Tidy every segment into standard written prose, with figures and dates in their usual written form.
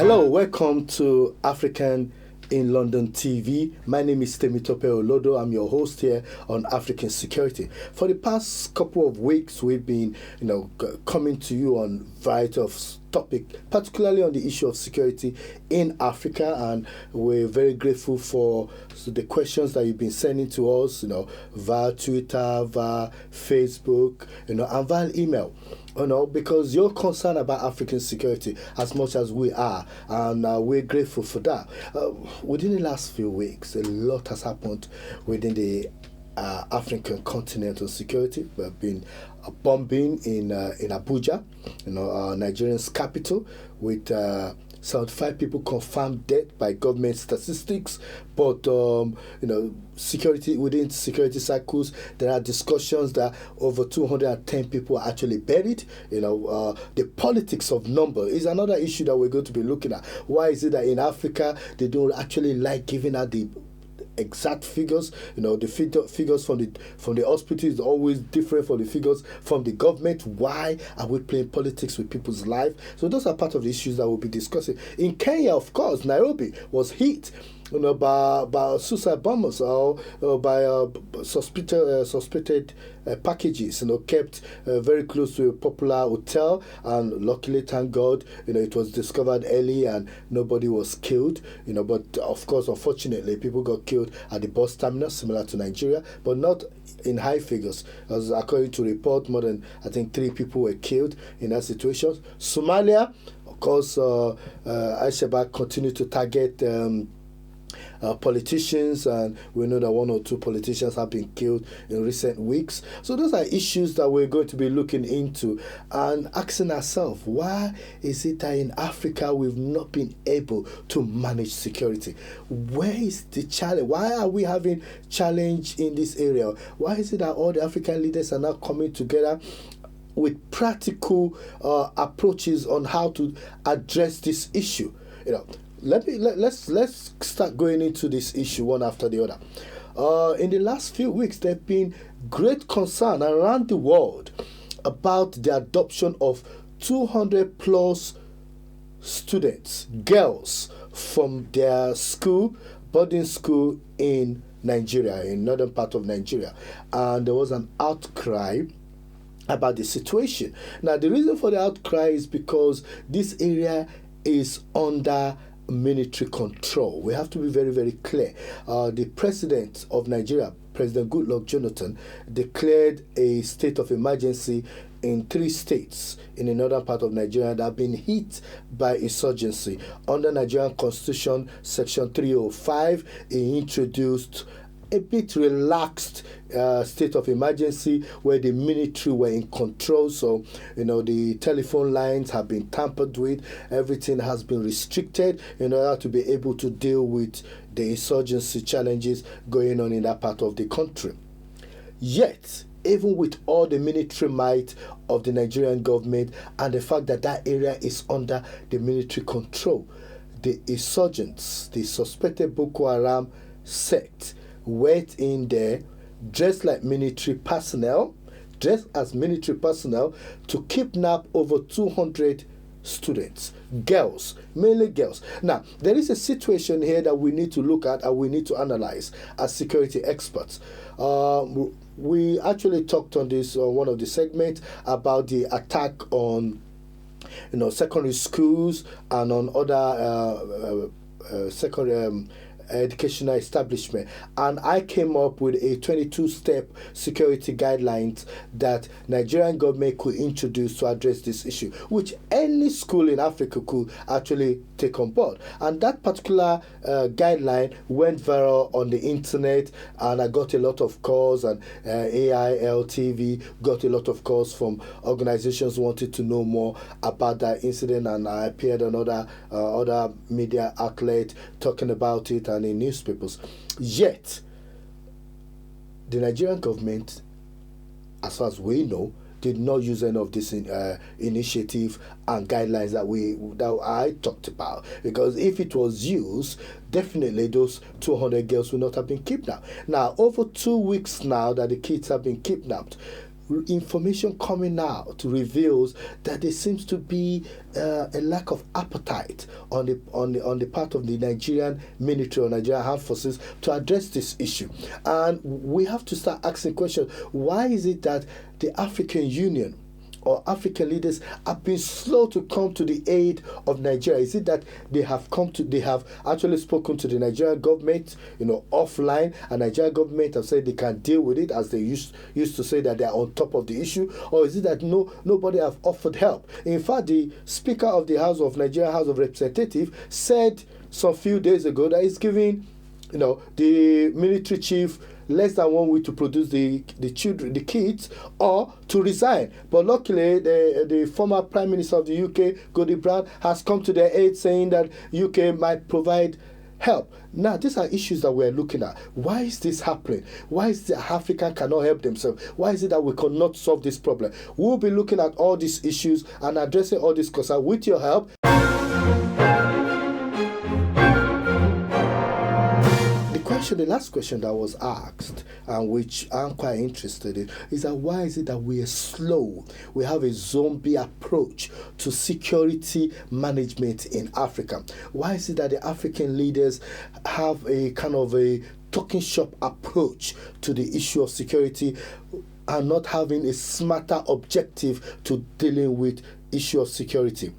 Hello, welcome to African in London TV. My name is Temitope Olodo. I'm your host here on African Security. For the past couple of weeks, we've been, coming to you on a variety of topics, particularly on the issue of security in Africa, and we're very grateful for the questions that you've been sending to us, via Twitter, via Facebook, and via email. Because you're concerned about African security as much as we are, and we're grateful for that. Within the last few weeks, a lot has happened within the African continent on security. There have been a bombing in Abuja, Nigeria's capital, with 75 people confirmed dead by government statistics. But security within security circles, there are discussions that over 210 people are actually buried. The politics of number is another issue that we're going to be looking at. Why is it that in Africa they don't actually like giving out the exact figures? The figures from the hospital is always different from the figures from the government. Why are we playing politics with people's life? So those are part of the issues that we'll be discussing. In Kenya, of course, Nairobi was hit by suicide bombers or by suspected packages, kept very close to a popular hotel, and luckily, thank God, it was discovered early and nobody was killed, but of course, unfortunately, people got killed at the bus terminal, similar to Nigeria, but not in high figures, as according to report, more than, I think, 3 people were killed in that situation. Somalia, of course, Al-Shabaab continued to target politicians, and we know that 1 or 2 politicians have been killed in recent weeks. So those are issues that we're going to be looking into and asking ourselves, why is it that in Africa we've not been able to manage security? Where is the challenge? Why are we having challenge in this area? Why is it that all the African leaders are now coming together with practical approaches on how to address this issue? Let's start going into this issue one after the other. In the last few weeks, there have been great concern around the world about the adoption of 200 plus students, girls, from their boarding school in Nigeria, in northern part of Nigeria, and there was an outcry about the situation. Now, the reason for the outcry is because this area is under military control. We have to be very, very clear. The president of Nigeria, President Goodluck Jonathan, declared a state of emergency in 3 states in the northern part of Nigeria that have been hit by insurgency. Under Nigerian Constitution, Section 305, he introduced a bit relaxed state of emergency where the military were in control. So, the telephone lines have been tampered with. Everything has been restricted in order to be able to deal with the insurgency challenges going on in that part of the country. Yet, even with all the military might of the Nigerian government and the fact that that area is under the military control, the insurgents, the suspected Boko Haram sect, went in there dressed as military personnel to kidnap over 200 students, girls, mainly girls. Now, there is a situation here that we need to look at and we need to analyze as security experts. We actually talked on this on one of the segments about the attack on secondary schools and on other secondary educational establishment, and I came up with a 22-step security guidelines that Nigerian government could introduce to address this issue, which any school in Africa could actually take on board. And that particular guideline went viral on the internet, and I got a lot of calls, and AIL TV got a lot of calls from organizations who wanted to know more about that incident, and I appeared on other media outlets talking about it and in newspapers. Yet, the Nigerian government, as far as we know, did not use any of this initiative and guidelines that I talked about. Because if it was used, definitely those 200 girls would not have been kidnapped. Now, over 2 weeks now that the kids have been kidnapped, information coming out reveals that there seems to be a lack of appetite on the part of the Nigerian military or Nigerian armed forces to address this issue. And we have to start asking questions. Why is it that the African Union or African leaders have been slow to come to the aid of Nigeria? Is it that they have actually spoken to the Nigerian government, offline, and Nigerian government have said they can deal with it, as they used to say that they are on top of the issue? Or is it that nobody have offered help? In fact, the Speaker of the Nigerian House of Representatives said some few days ago that he's giving, the military chief less than 1 week to produce the kids, or to resign. But luckily, the former Prime Minister of the UK, Gordon Brown, has come to their aid, saying that UK might provide help. Now, these are issues that we're looking at. Why is this happening? Why is it that Africa cannot help themselves? Why is it that we cannot solve this problem? We'll be looking at all these issues and addressing all these concerns with your help. The last question that was asked, and which I'm quite interested in, is that why is it that we are slow? We have a zombie approach to security management in Africa. Why is it that the African leaders have a kind of a talking shop approach to the issue of security and not having a smarter objective to dealing with issue of security?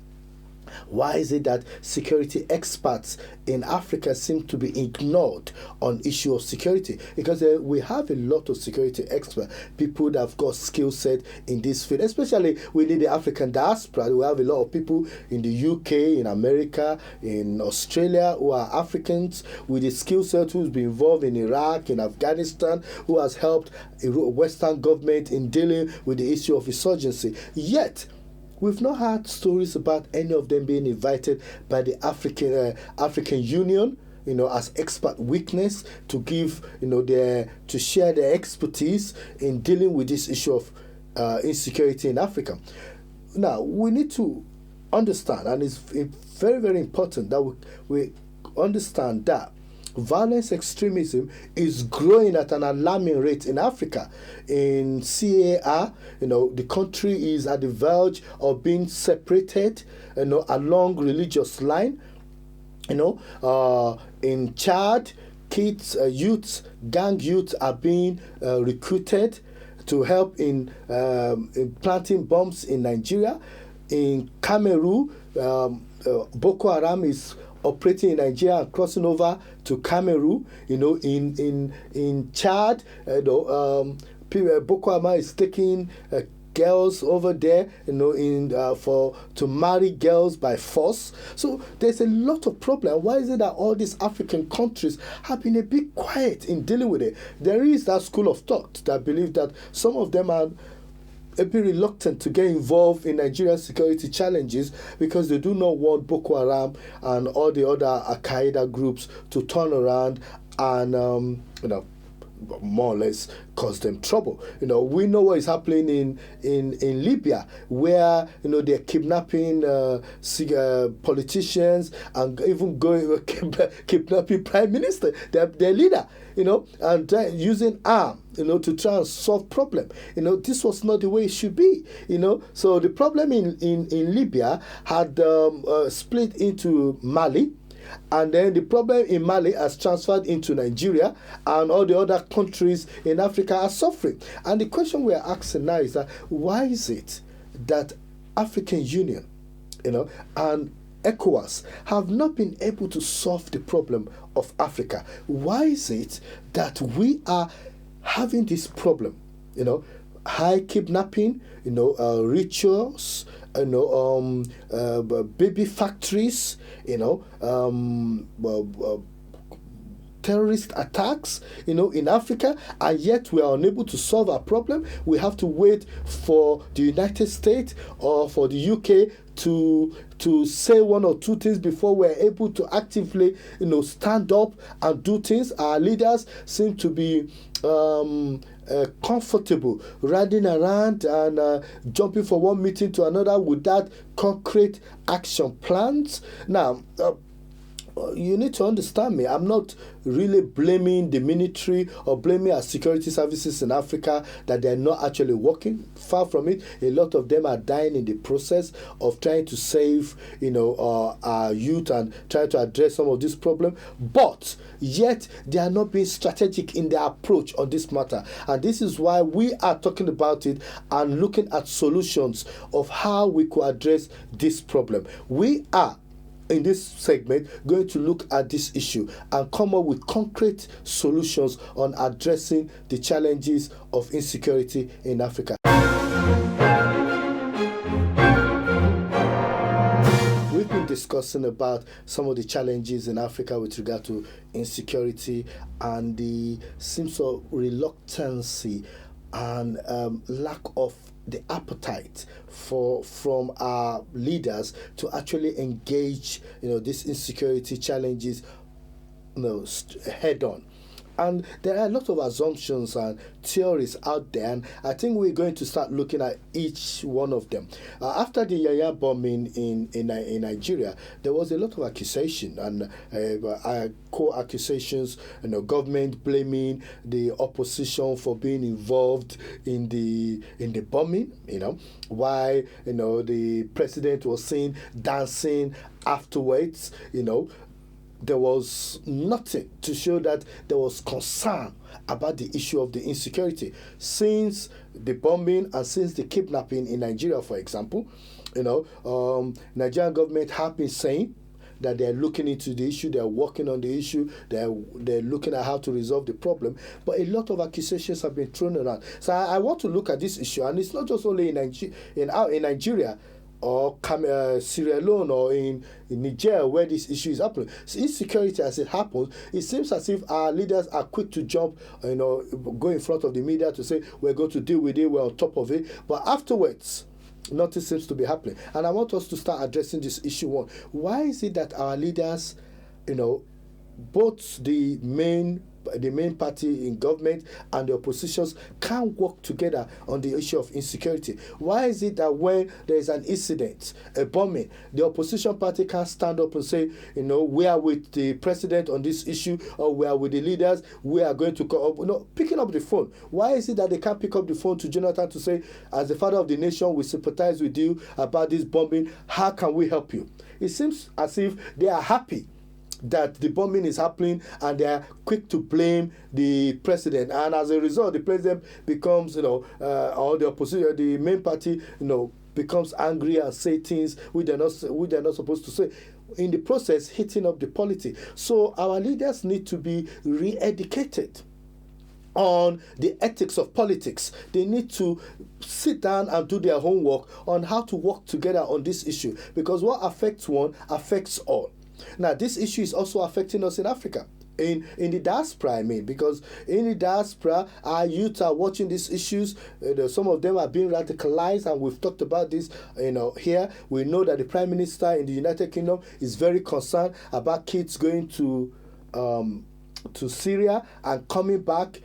Why is it that security experts in Africa seem to be ignored on issue of security? Because we have a lot of security experts, people that have got skill set in this field, especially within the African diaspora. We have a lot of people in the UK, in America, in Australia, who are Africans with the skill set, who's been involved in Iraq, in Afghanistan, who has helped a Western government in dealing with the issue of insurgency. Yet, we've not heard stories about any of them being invited by the African Union, as expert witness to give, to share their expertise in dealing with this issue of insecurity in Africa. Now, we need to understand, and it's very, very important that we understand that violence extremism is growing at an alarming rate in Africa. In CAR, the country is at the verge of being separated, along religious line. In Chad, kids, gang youths are being recruited to help in planting bombs in Nigeria. In Cameroon, Boko Haram is operating in Nigeria and crossing over to Cameroon. In Chad, Boko Haram is taking girls over there, to marry girls by force. So there's a lot of problem. Why is it that all these African countries have been a bit quiet in dealing with it? There is that school of thought that believe that some of them are a bit reluctant to get involved in Nigerian security challenges because they do not want Boko Haram and all the other Al-Qaeda groups to turn around and more or less cause them trouble. We know what is happening in Libya, where they're kidnapping politicians and even kidnapping prime minister, their leader, and using arm, to try and solve problem. This was not the way it should be. So the problem in Libya had split into Mali. And then the problem in Mali has transferred into Nigeria, and all the other countries in Africa are suffering. And the question we are asking now is that why is it that African Union, and ECOWAS have not been able to solve the problem of Africa? Why is it that we are having this problem? High kidnapping, rituals, baby factories, terrorist attacks, in Africa, and yet we are unable to solve our problem. We have to wait for the United States or for the UK to say one or two things before we're able to actively, stand up and do things. Our leaders seem to be comfortable riding around and jumping from one meeting to another without concrete action plans. Now, you need to understand me. I'm not really blaming the military or blaming our security services in Africa that they're not actually working. Far from it. A lot of them are dying in the process of trying to save, our youth and trying to address some of this problem. But yet they are not being strategic in their approach on this matter. And this is why we are talking about it and looking at solutions of how we could address this problem. We are in this segment going to look at this issue and come up with concrete solutions on addressing the challenges of insecurity in Africa. We've been discussing about some of the challenges in Africa with regard to insecurity and the sense of reluctancy and lack of the appetite from our leaders to actually engage these insecurity challenges head on. And there are a lot of assumptions and theories out there, and I think we're going to start looking at each one of them. After the Yaya bombing in Nigeria, there was a lot of accusation and co-accusations, government blaming the opposition for being involved in the bombing, why the president was seen dancing afterwards, there was nothing to show that there was concern about the issue of the insecurity. Since the bombing and since the kidnapping in Nigeria, for example, Nigerian government have been saying that they're looking into the issue, they're working on the issue, they're looking at how to resolve the problem. But a lot of accusations have been thrown around. So I want to look at this issue, and it's not just only in Nigeria, or Sierra Leone or in Niger where this issue is happening. So insecurity, as it happens, it seems as if our leaders are quick to jump, go in front of the media to say we're going to deal with it, we're on top of it. But afterwards, nothing seems to be happening. And I want us to start addressing this issue one. Why is it that our leaders, both the main party in government and the oppositions can't work together on the issue of insecurity? Why is it that when there is an incident, a bombing, the opposition party can't stand up and say, we are with the president on this issue, or we are with the leaders, we are going to call up, picking up the phone? Why is it that they can't pick up the phone to Jonathan to say, as the father of the nation, we sympathize with you about this bombing, how can we help you? It seems as if they are happy that the bombing is happening and they are quick to blame the president, and as a result the president becomes or the opposition, the main party becomes angry and say things which they're not supposed to say, in the process hitting up the polity. So our leaders need to be re-educated on the ethics of politics. They need to sit down and do their homework on how to work together on this issue, because what affects one affects all. Now, this issue is also affecting us in Africa, in the diaspora, because in the diaspora, our youth are watching these issues. Some of them are being radicalized, and we've talked about this, here. We know that the Prime Minister in the United Kingdom is very concerned about kids going to Syria and coming back.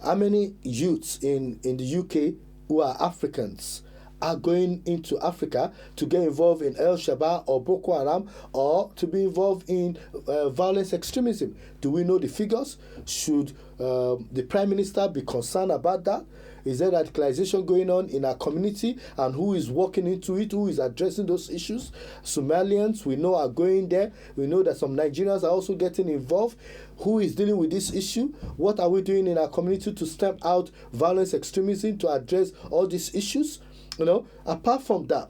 How many youths in the UK who are Africans are going into Africa to get involved in El Shabaab or Boko Haram, or to be involved in violence extremism? Do we know the figures? Should the Prime Minister be concerned about that? Is there radicalization going on in our community, and who is walking into it? Who is addressing those issues? Somalians, we know, are going there. We know that some Nigerians are also getting involved. Who is dealing with this issue? What are we doing in our community to stamp out violence extremism, to address all these issues? Apart from that,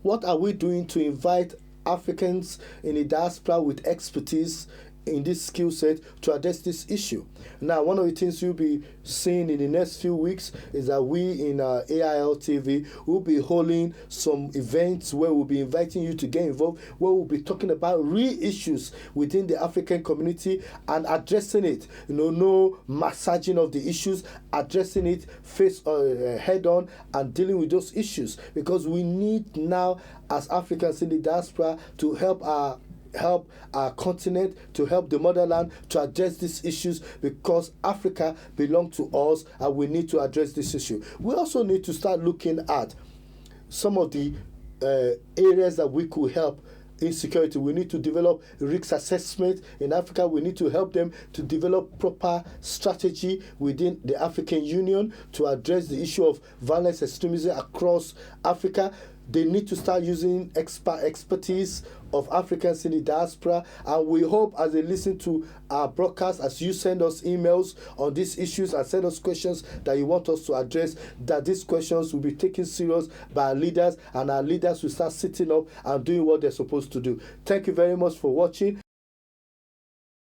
what are we doing to invite Africans in the diaspora with expertise in this skill set to address this issue? Now, one of the things you'll be seeing in the next few weeks is that we in AIL TV will be holding some events where we'll be inviting you to get involved, where we'll be talking about real issues within the African community and addressing it. No massaging of the issues, addressing it face head on and dealing with those issues, because we need now, as Africans in the diaspora, to help our continent, to help the motherland to address these issues, because Africa belongs to us and we need to address this issue. We also need to start looking at some of the areas that we could help insecurity. We need to develop risk assessment in Africa. We need to help them to develop proper strategy within the African Union to address the issue of violence extremism across Africa. They need to start using expertise of Africans in the diaspora, and we hope as they listen to our broadcast, as you send us emails on these issues and send us questions that you want us to address, that these questions will be taken serious by our leaders, and our leaders will start sitting up and doing what they're supposed to do. Thank you very much for watching.